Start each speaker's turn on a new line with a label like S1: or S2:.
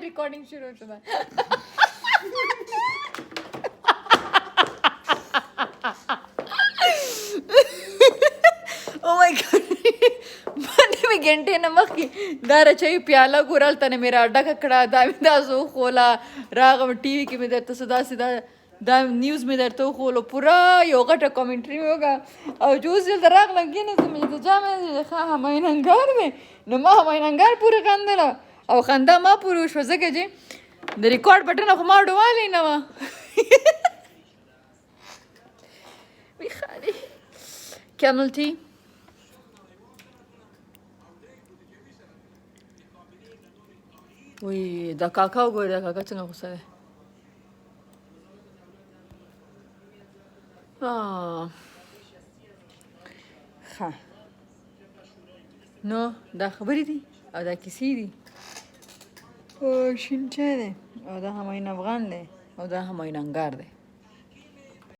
S1: ریکارډینګ شروع شوه او مای ګاډ باندې مې ګنټې نه مخکې دا رچوي پیاله ګورل ته نه مې را ډکه کړه دا مې داسې وښوله راغلم ټي وي کې مې درته څه داسې دا نیوز مې درته وښولو پوره یو غټه کامنټري مې وکړه او چې اوس دلته راغلم کېناستم چې د چا مې ښه همایننګار دی نو ما همایننګار پورې خندله او خندا ما پورې وشوه ځکه چې د ریکارډ بټنه خو ما ډوالی نه وه وی خالي کیمل ټي وی دا کاکا وګورئ دا کاکا څنګه غوسه دی ښه نو دا خبرې دي او دا کیسې دي او شین چای دی او دا هماین افغان دی او دا هماین انګار دی